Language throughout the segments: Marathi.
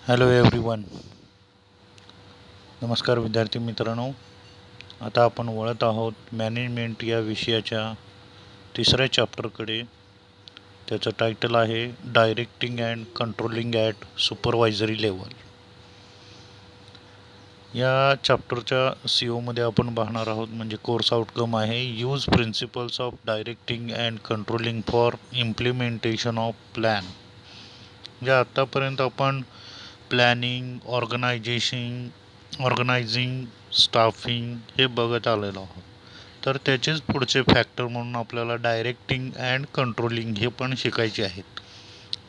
Hello everyone. नमस्कार विद्यार्थी मित्रांनो. आता आपण वळत आहोत मॅनेजमेंट या विषयाच्या तिसऱ्या चॅप्टरकडे. त्याचं टायटल आहे directing and controlling at supervisory level. या चॅप्टरच्या सीओमध्ये आपण पाहणार आहोत म्हणजे कोर्स आउटकम आहे use principles of directing and controlling for implementation of plan. म्हणजे आत्तापर्यंत आपण प्लॅनिंग, ऑर्गनायझिंग, स्टाफिंग हे बघत आलेलो आहोत. तर त्याचेच पुढचे फॅक्टर म्हणून आपल्याला डायरेक्टिंग अँड कंट्रोलिंग हे पण शिकायचे आहेत.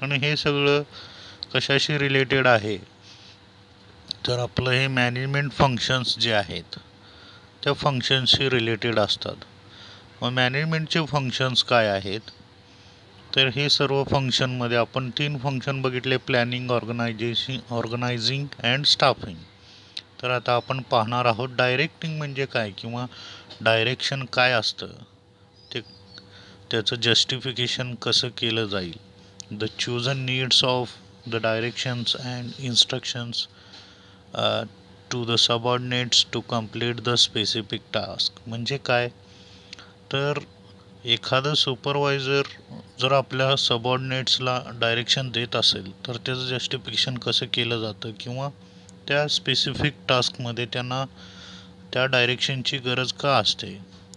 आणि हे सगळं कशाशी रिलेटेड आहे तर आपलं हे मॅनेजमेंट फंक्शन्स जे आहेत त्या फंक्शन्सशी रिलेटेड असतात. मग मॅनेजमेंटचे फंक्शन्स काय आहेत तर हे सर्व फंक्शनमध्ये आपण 3 फंक्शन बघितले: प्लॅनिंग, ऑर्गनायझिंग अँड स्टाफिंग. तर आता आपण पाहणार आहोत डायरेक्टिंग म्हणजे काय किंवा डायरेक्शन काय असतं, ते त्याचं जस्टिफिकेशन कसं केलं जाईल. The chosen needs of the directions and instructions to the subordinates to complete the specific task. म्हणजे काय तर एखादं सुपरवायझर जर आपल्या सबऑर्डिनेट्सला डायरेक्शन देत असेल तर त्याचं जस्टिफिकेशन कसं केलं जातं किंवा त्या स्पेसिफिक टास्कमध्ये त्यांना त्या डायरेक्शनची गरज का असते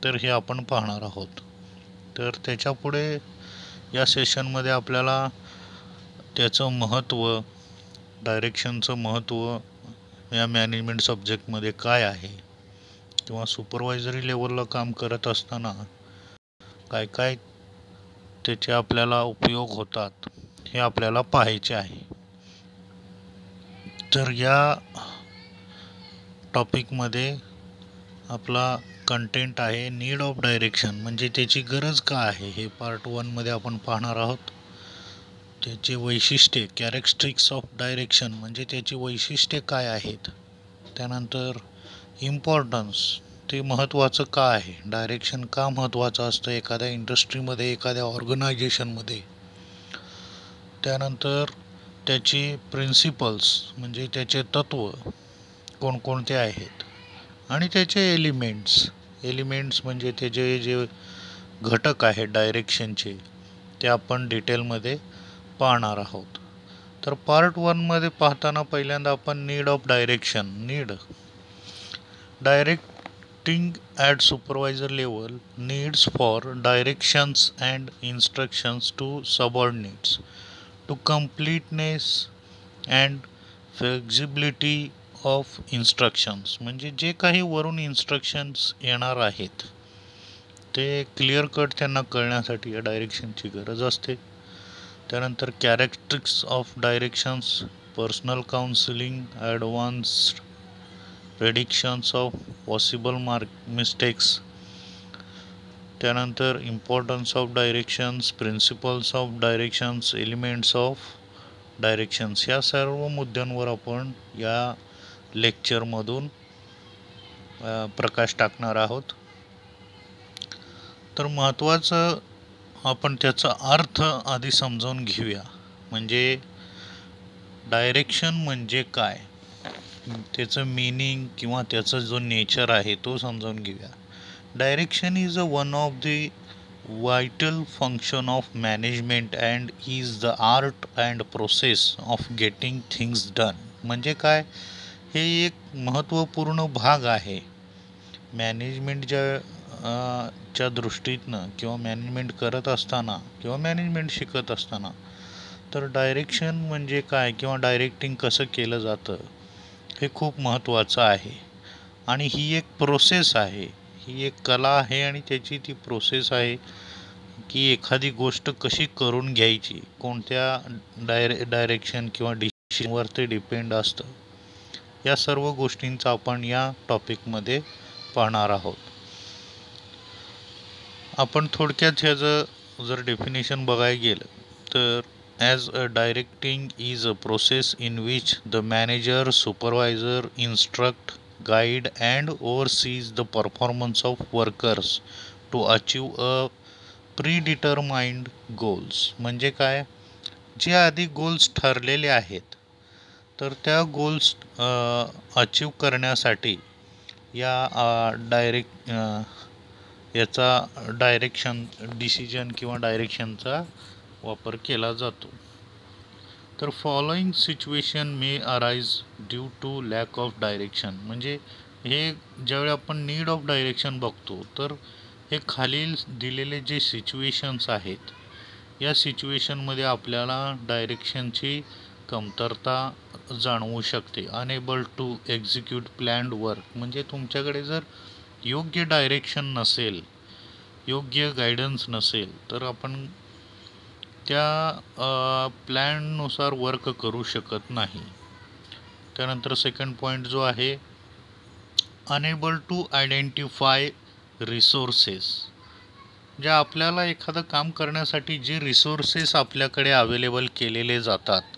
तर हे आपण पाहणार आहोत. तर त्याच्यापुढे या सेशनमध्ये आपल्याला त्याचं महत्त्व, डायरेक्शनचं महत्त्व या मॅनेजमेंट सब्जेक्टमध्ये काय आहे किंवा सुपरवायझरी लेवलला काम करत असताना काय काय त्याचे आपल्याला उपयोग होतात हे आपल्याला पाहायचे आहे. तर या टॉपिकमध्ये आपला कंटेंट आहे नीड ऑफ डायरेक्शन, म्हणजे त्याची गरज का आहे हे पार्ट 1 मध्ये आपण पाहणार आहोत. त्याचे वैशिष्ट्ये, कॅरेक्टरिस्टिक्स ऑफ डायरेक्शन म्हणजे त्याची वैशिष्ट्ये काय आहेत. त्यानंतर इम्पॉर्टन्स, ते महत्त्वाचं का आहे, डायरेक्शन का महत्त्वाचं असतं एखाद्या इंडस्ट्रीमध्ये, एखाद्या ऑर्गनायझेशनमध्ये. त्यानंतर त्याची प्रिन्सिपल्स म्हणजे त्याचे तत्त्व कोणकोणते आहेत आणि त्याचे एलिमेंट्स म्हणजे त्याचे जे घटक आहेत डायरेक्शनचे ते आपण डिटेलमध्ये पाहणार आहोत. तर पार्ट 1 मध्ये पाहताना पहिल्यांदा आपण need of direction, directing at supervisor level, needs for directions and instructions to subordinates to completeness and flexibility of instructions. म्हणजे जे काही वरून इन्स्ट्रक्शन्स येणार आहेत ते क्लिअर कट त्यांना कळण्यासाठी या डायरेक्शनची गरज असते. त्यानंतर characteristics of directions, personal counselling, advanced predictions of possible mistakes. त्यानंतर importance of directions, principles of directions, elements of directions. या सर्व मुद्द्यांवर आपण या लेक्चरमधून प्रकाश टाकणार आहोत. तर महत्त्वाचं आपण त्याचा अर्थ आधी समजावून घेऊया. म्हणजे डायरेक्शन म्हणजे काय, त्याचं मीनिंग किंवा त्याचं जो नेचर आहे तो समजावून घेऊया. Direction is one of the vital function of management and is the art and process of getting things done. म्हणजे काय, हे एक महत्त्वपूर्ण भाग आहे मॅनेजमेंटच्या दृष्टीतनं किंवा मॅनेजमेंट करत असताना किंवा मॅनेजमेंट शिकत असताना. तर डायरेक्शन म्हणजे काय किंवा डायरेक्टिंग कसं केलं जातं हे खूप महत्त्वाचं आहे. आणि ही एक प्रोसेस आहे, ही एक कला आहे आणि त्याची ती प्रोसेस आहे की एखादी गोष्ट कशी करून घ्यायची, कोणत्या डायरेक्शन किंवा डिसिजनवर ते डिपेंड असतं. या सर्व गोष्टींचा आपण या टॉपिकमध्ये पाहणार आहोत. आपण थोडक्यात ह्याचं जर डेफिनेशन बघायला गेलं तर as a directing is a process in which the manager, supervisor instruct, guide and oversees the performance of workers to achieve a predetermined goals. म्हणजे काय, जे आधी गोल्स ठरलेले आहेत तर त्या गोल्स अचीव करण्यासाठी या याचा डायरेक्शन डिसिजन किंवा डायरेक्शनचा वापर केला जातो. तर following situation may arise due to lack of direction, म्हणजे हे ज्यावेळी आपण नीड ऑफ डायरेक्शन बघतो तर हे खालील दिलेले जे सिच्युएशन्स आहेत या सिच्युएशनमध्ये आपल्याला डायरेक्शनची कमतरता जाणवू शकते. Unable to execute planned work, म्हणजे तुमच्याकडे जर योग्य डायरेक्शन नसेल, योग्य गायडन्स नसेल तर आपण त्या प्लॅननुसार वर्क करू शकत नाही. त्यानंतर सेकंड पॉईंट जो आहे अनेबल टू आयडेंटिफाय रिसोर्सेस, जे आपल्याला एखादं काम करण्यासाठी जे रिसोर्सेस आपल्याकडे अवेलेबल केलेले जातात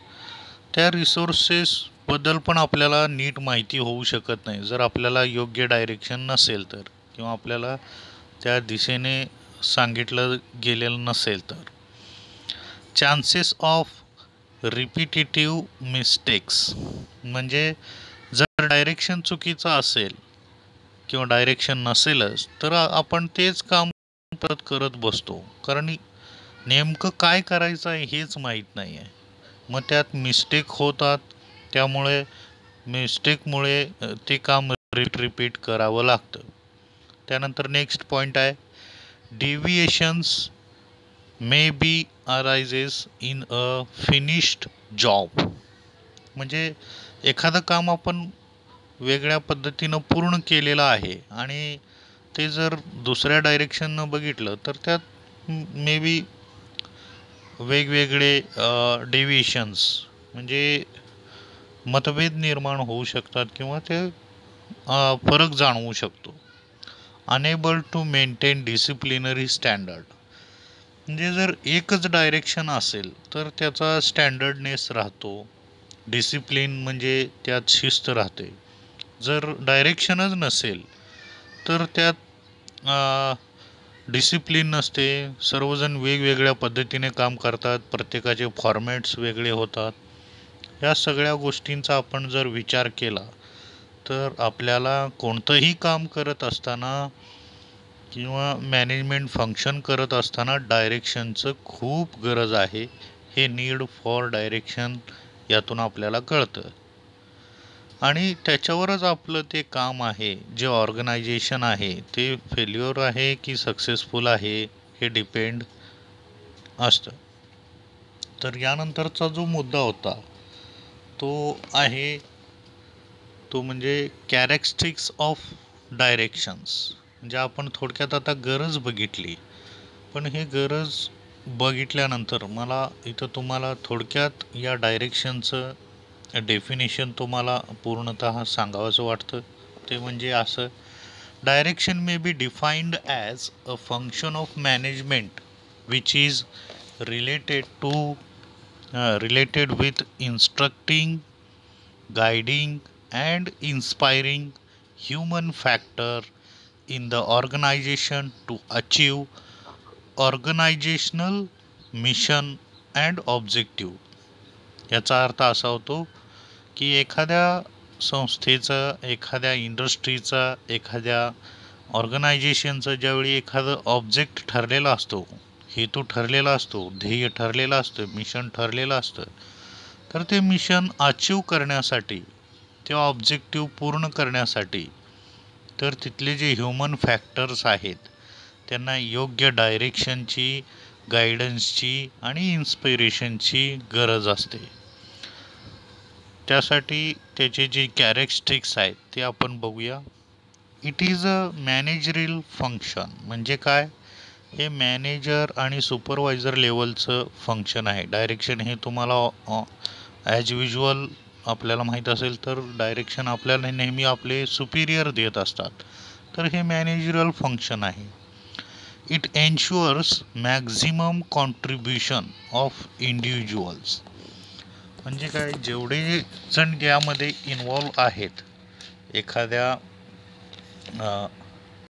त्या रिसोर्सेसबद्दल पण आपल्याला नीट माहिती होऊ शकत नाही जर आपल्याला योग्य डायरेक्शन नसेल तर, किंवा आपल्याला त्या दिशेने सांगितलं गेलेलं नसेल तर. चान्सेस ऑफ रिपिटेटिव्ह मिस्टेक्स, म्हणजे जर डायरेक्शन चुकीचं असेल किंवा डायरेक्शन नसेलच तर आपण तेच काम परत करत बसतो, कारण नेमकं काय करायचं आहे हेच माहीत नाही आहे. मग त्यात मिस्टेक होतात, त्यामुळे मिस्टेकमुळे ते काम रिपीट करावं लागतं. त्यानंतर नेक्स्ट पॉईंट आहे deviations may be arises in a finished job, म्हणजे एखादं काम आपण वेगळ्या पद्धतीनं पूर्ण केलेलं आहे आणि ते जर दुसऱ्या डायरेक्शननं बघितलं तर त्यात मे बी वेगवेगळे डेव्हिएशन्स म्हणजे मतभेद निर्माण होऊ शकतात किंवा ते फरक जाणवू शकतो. Unable to maintain disciplinary standard, म्हणजे जर एकच डायरेक्शन असेल तर त्याचा स्टँडर्डनेस राहतो, डिसिप्लिन म्हणजे त्यात शिस्त राहते. जर डायरेक्शनच नसेल तर त्यात डिसिप्लिन नसते, सर्वजण वेगवेगळ्या पद्धतीने काम करतात, प्रत्येकाचे फॉर्मॅट्स वेगळे होतात. या सगळ्या गोष्टींचा आपण जर विचार केला तर आपल्याला कोणतंही काम करत असताना किंवा मॅनेजमेंट फंक्शन करत असताना डायरेक्शनचं खूप गरज आहे. हे नीड फॉर डायरेक्शन यातून आपल्याला कळतं आणि त्याच्यावरच आपलं ते काम आहे, जे ऑर्गनायझेशन आहे ते फेल्युअर आहे की सक्सेसफुल आहे हे डिपेंड असतं. तर यानंतरचा जो मुद्दा होता तो आहे तो म्हणजे कॅरेक्टरिस्टिक्स ऑफ डायरेक्शन्स, म्हणजे आपण थोडक्यात आता गरज बघितली, पण हे गरज बघितल्यानंतर मला इथं तुम्हाला थोडक्यात या डायरेक्शनचं डेफिनेशन तुम्हाला पूर्णतः सांगावंसं वाटतं. ते म्हणजे असं, direction may be defined as a function of management which is related with instructing, guiding and inspiring human factor in the organization to achieve organizational mission and objective. याचा अर्थ असा होतो की एखाद्या संस्थेचं, एखाद्या इंडस्ट्रीचा, एखाद्या ऑर्गनायझेशनचं ज्यावेळी एखादं ऑब्जेक्ट ठरलेला असतो, हेतू ठरलेला असतो, ध्येय ठरलेलं असतं, मिशन ठरलेलं असतं, तर ते मिशन अचीव करण्यासाठी, ते ऑब्जेक्टिव्ह पूर्ण करण्यासाठी तर तिथले जे ह्युमन फॅक्टर्स आहेत त्यांना योग्य डायरेक्शनची, गायडन्सची आणि इन्स्पिरेशनची गरज असते. त्यासाठी त्याचे जे कॅरेक्टरिस्टिक्स आहेत ते आपण बघूया. It is a managerial function, म्हणजे काय, हे मॅनेजर आणि सुपरवायझर लेवलचं फंक्शन आहे. डायरेक्शन हे तुम्हाला ॲज युज्युअल आपल्याला माहीत असेल तर डायरेक्शन आपल्याला नेहमी आपले सुपिरियर देत असतात, तर हे मॅनेजरियल फंक्शन आहे. It ensures maximum contribution of individuals, म्हणजे काय, जेवढे जण यामध्ये इन्वॉल्व आहेत एखाद्या